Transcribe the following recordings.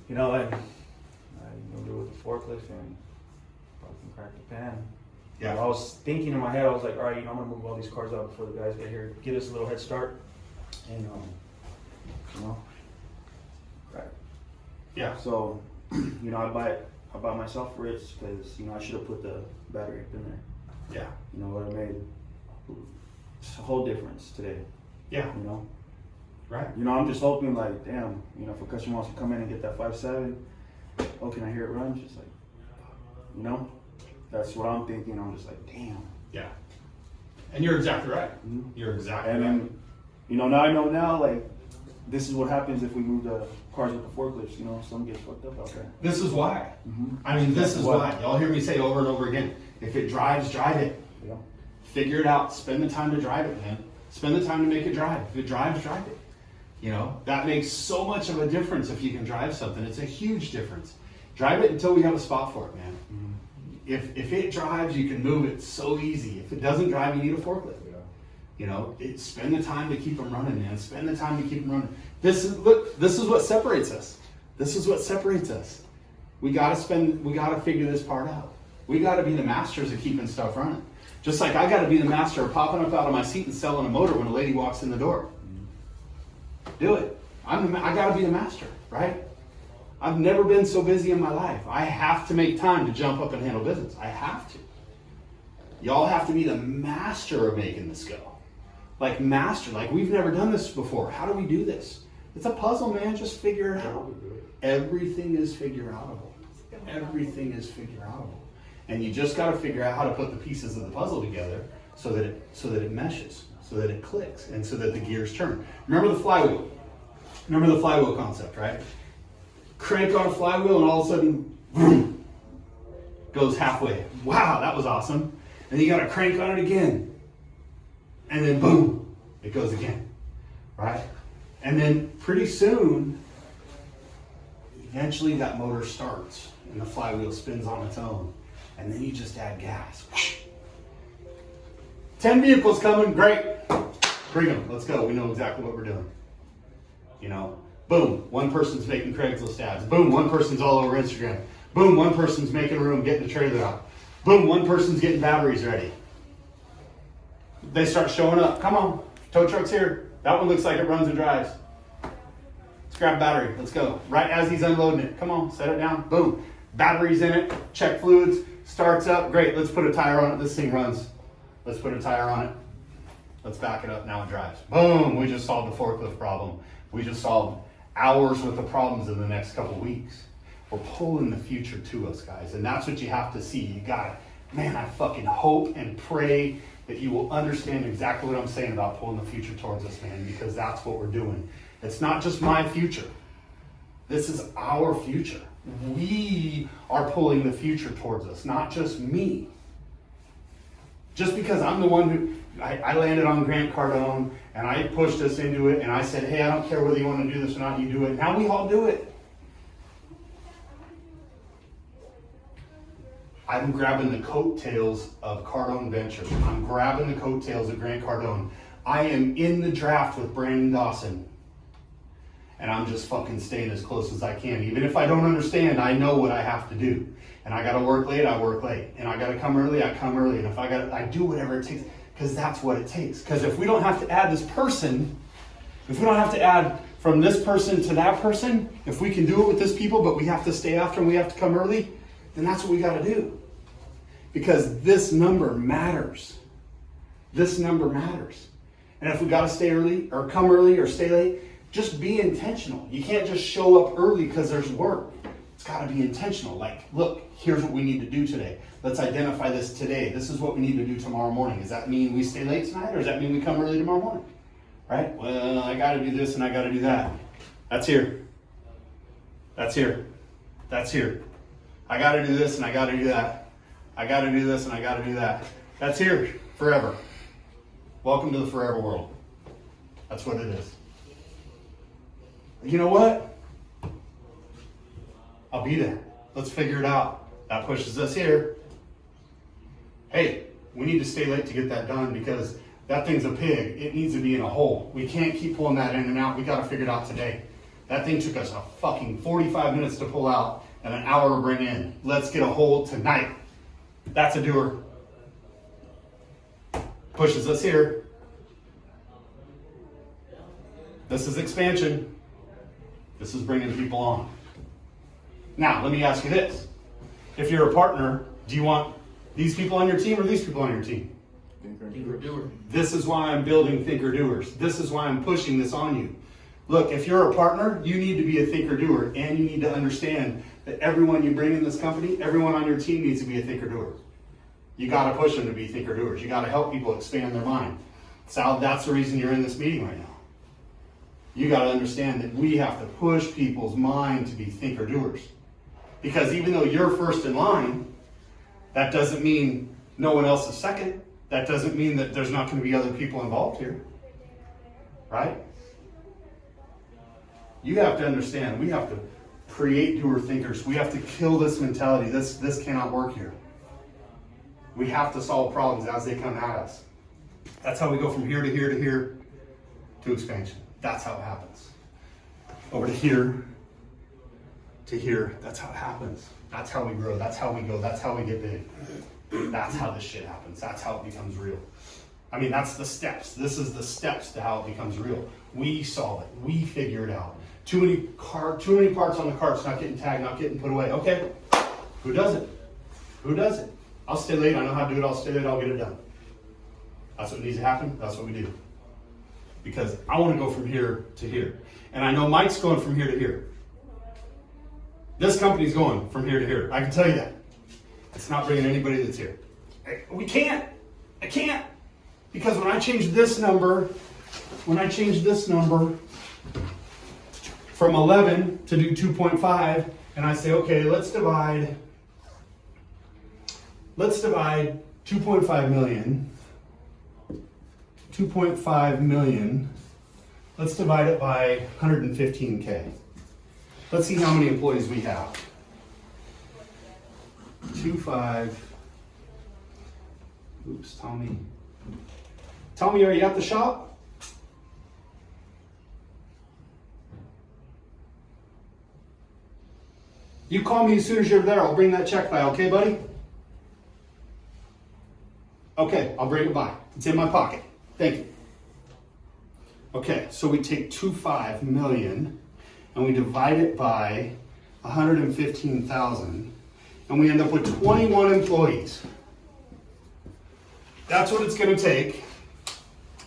you know, and I moved it with the forklift and fucking cracked the pan. Yeah. I was thinking in my head, I was like, all right, you know, I'm gonna move all these cars out before the guys get here, get us a little head start, and you know, right. Yeah. So, you know, I bought myself for it because, you know, I should have put the battery up in there. Yeah. You know what I made? It's a whole difference today. Yeah. You know. Right. You know, I'm just hoping, like, damn, you know, if a customer wants to come in and get that 5.7, oh, can I hear it run? Just like, you know, that's what I'm thinking. I'm just like, damn. Yeah. And you're exactly right. Mhm. You're exactly And right. then, you know, now I know now, like, this is what happens if we move the cars with the forklifts. You know, some get fucked up out there. This is why. Mm-hmm. I mean, this is What? why. Y'all hear me say over and over again. If it drives, drive it. Yeah. Figure it out. Spend the time to drive it, man. Spend the time to make it drive. If it drives, drive it. You know, that makes so much of a difference if you can drive something. It's a huge difference. Drive it until we have a spot for it, man. Mm-hmm. If it drives, you can move it so easy. If it doesn't drive, you need a forklift. Yeah. You know, spend the time to keep them running, man. Spend the time to keep them running. This is what separates us. This is what separates us. We gotta figure this part out. We gotta be the masters of keeping stuff running. Just like I gotta be the master of popping up out of my seat and selling a motor when a lady walks in the door. Do it. I gotta be the master, right? I've never been so busy in my life. I have to make time to jump up and handle business. I have to. Y'all have to be the master of making this go. Like master, like we've never done this before. How do we do this? It's a puzzle, man. Just figure it out. Everything is figure outable. Everything is figure outable. And you just got to figure out how to put the pieces of the puzzle together so that it meshes, so that it clicks, and so that the gears turn. Remember the flywheel. Remember the flywheel concept, right? Crank on a flywheel and all of a sudden, boom, goes halfway. Wow, that was awesome. And you got to crank on it again. And then boom, it goes again, right? And then pretty soon, eventually that motor starts and the flywheel spins on its own. And then you just add gas. 10 vehicles coming, great. Bring them, let's go. We know exactly what we're doing. You know, boom, one person's making Craigslist ads. Boom, one person's all over Instagram. Boom, one person's making room, getting the trailer out. Boom, one person's getting batteries ready. They start showing up. Come on, tow truck's here. That one looks like it runs and drives. Let's grab a battery, let's go. Right as he's unloading it, come on, set it down, boom. Batteries in it, check fluids, starts up, great, let's put a tire on it, this thing runs. Let's put a tire on it. Let's back it up, now it drives. Boom, we just solved the forklift problem. We just solved hours worth of problems in the next couple weeks. We're pulling the future to us, guys, and that's what you have to see. You gotta, man, I fucking hope and pray that you will understand exactly what I'm saying about pulling the future towards us, man, because that's what we're doing. It's not just my future. This is our future. We are pulling the future towards us, not just me. Just because I'm the one who, I landed on Grant Cardone and I pushed us into it and I said, hey, I don't care whether you want to do this or not, you do it. Now we all do it. I'm grabbing the coattails of Cardone Ventures. I'm grabbing the coattails of Grant Cardone. I am in the draft with Brandon Dawson. And I'm just fucking staying as close as I can. Even if I don't understand, I know what I have to do. And I gotta work late, I work late. And I gotta come early, I come early. And if I do whatever it takes, because that's what it takes. Because if we don't have to add this person, if we don't have to add from this person to that person, if we can do it with this people, but we have to stay after and we have to come early, then that's what we gotta do. Because this number matters. This number matters. And if we gotta stay early, or come early, or stay late, just be intentional. You can't just show up early because there's work. It's got to be intentional. Like, look, here's what we need to do today. Let's identify this today. This is what we need to do tomorrow morning. Does that mean we stay late tonight, or does that mean we come early tomorrow morning? Right? Well, I got to do this and I got to do that. That's here. That's here. That's here. I got to do this and I got to do that. I got to do this and I got to do that. That's here forever. Welcome to the forever world. That's what it is. You know what? I'll be there. Let's figure it out. That pushes us here. Hey, we need to stay late to get that done because that thing's a pig. It needs to be in a hole. We can't keep pulling that in and out. We got to figure it out today. That thing took us a fucking 45 minutes to pull out and an hour to bring in. Let's get a hole tonight. That's a doer. Pushes us here. This is expansion. This is bringing people on. Now, let me ask you this. If you're a partner, do you want these people on your team or these people on your team? Thinker-doer. This is why I'm building thinker-doers. This is why I'm pushing this on you. Look, if you're a partner, you need to be a thinker-doer, and you need to understand that everyone you bring in this company, everyone on your team needs to be a thinker-doer. You got to push them to be thinker-doers. You got to help people expand their mind. Sal, that's the reason you're in this meeting right now. You got to understand that we have to push people's mind to be thinker-doers. Because even though you're first in line, that doesn't mean no one else is second. That doesn't mean that there's not going to be other people involved here. Right? You have to understand, we have to create doer thinkers. We have to kill this mentality. This cannot work here. We have to solve problems as they come at us. That's how we go from here to here to here to expansion. That's how it happens. Over to here to here. That's how it happens. That's how we grow. That's how we go. That's how we get big. That's how this shit happens. That's how it becomes real. I mean, that's the steps. This is the steps to how it becomes real. We solve it. We figure it out. Too many parts on the cart's not getting tagged, not getting put away. Okay, who does it? Who does it? I'll stay late. I know how to do it. I'll stay late. I'll get it done. That's what needs to happen. That's what we do. Because I want to go from here to here. And I know Mike's going from here to here. This company's going from here to here. I can tell you that. It's not bringing anybody that's here. We can't. I can't. Because when I change this number from 11 to do 2.5, and I say, okay, let's divide 2.5 million. 2.5 million. Let's divide it by 115K. Let's see how many employees we have. 2.5. Oops, Tommy. Tommy, are you at the shop? You call me as soon as you're there. I'll bring that check by, okay, buddy? Okay, I'll bring it by. It's in my pocket. Thank you. Okay, so we take 2.5 million and we divide it by 115,000 and we end up with 21 employees. That's what it's going to take.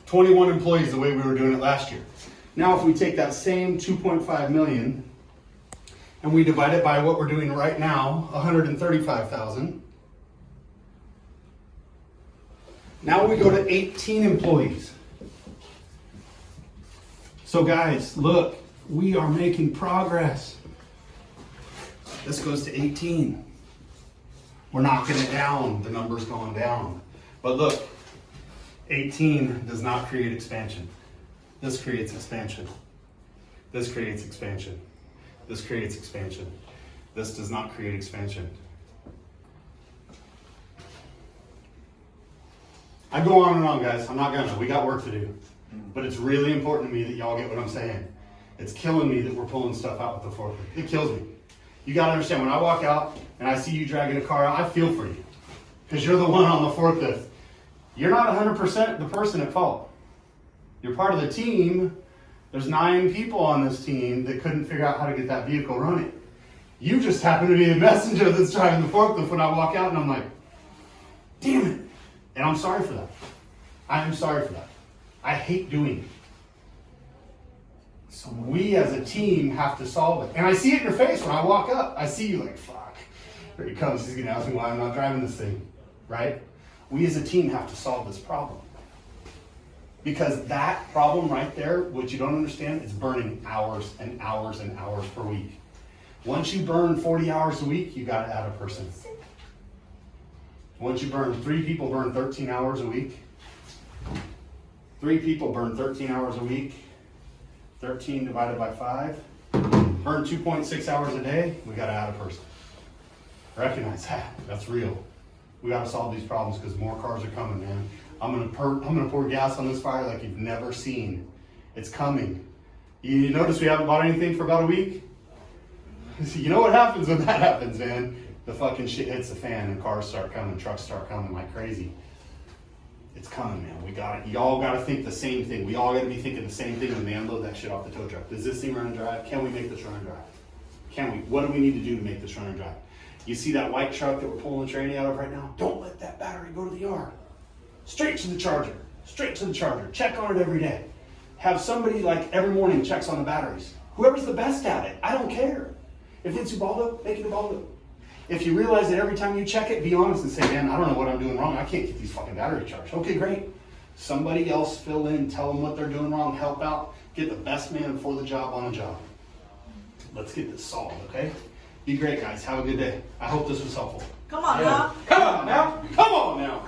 21 employees the way we were doing it last year. Now if we take that same 2.5 million and we divide it by what we're doing right now, 135,000. Now we go to 18 employees. So guys, look, we are making progress. This goes to 18. We're knocking it down. The number's going down. But look, 18 does not create expansion. This creates expansion. This creates expansion. This creates expansion. This does not create expansion. I go on and on, guys. I'm not gonna. We got work to do. But it's really important to me that y'all get what I'm saying. It's killing me that we're pulling stuff out with the forklift. It kills me. You gotta understand, when I walk out and I see you dragging a car out, I feel for you. Because you're the one on the forklift. You're not 100% the person at fault. You're part of the team. There's 9 people on this team that couldn't figure out how to get that vehicle running. You just happen to be the messenger that's driving the forklift when I walk out and I'm like, damn it. And I'm sorry for that. I am sorry for that. I hate doing it. So we as a team have to solve it. And I see it in your face when I walk up. I see you like, fuck. Here he comes. He's going to ask me why I'm not driving this thing. Right? We as a team have to solve this problem. Because that problem right there, what you don't understand, is burning hours and hours and hours per week. Once you burn 40 hours a week, you got to add a person. Once you burn, 3 people burn 13 hours a week. 3 people burn 13 hours a week. 13 divided by 5. Burn 2.6 hours a day. We got to add a person. Recognize that. That's real. We got to solve these problems because more cars are coming, man. I'm gonna pour gas on this fire like you've never seen. It's coming. You notice we haven't bought anything for about a week? You know what happens when that happens, man? The fucking shit hits the fan and cars start coming, trucks start coming like crazy. It's coming, man. We got it. Y'all got to think the same thing. We all got to be thinking the same thing when they unload that shit off the tow truck. Does this thing run and drive? Can we make this run and drive? Can we? What do we need to do to make this run and drive? You see that white truck that we're pulling the tranny out of right now? Don't let that battery go to the yard. Straight to the charger. Straight to the charger. Check on it every day. Have somebody like every morning checks on the batteries. Whoever's the best at it. I don't care. If it's Ubaldo, make it Ubaldo. If you realize that every time you check it, be honest and say, man, I don't know what I'm doing wrong. I can't get these fucking batteries charged. Okay, great. Somebody else fill in, tell them what they're doing wrong, help out, get the best man for the job on the job. Let's get this solved, okay? Be great, guys. Have a good day. I hope this was helpful. Come on now. Come on now. Come on now.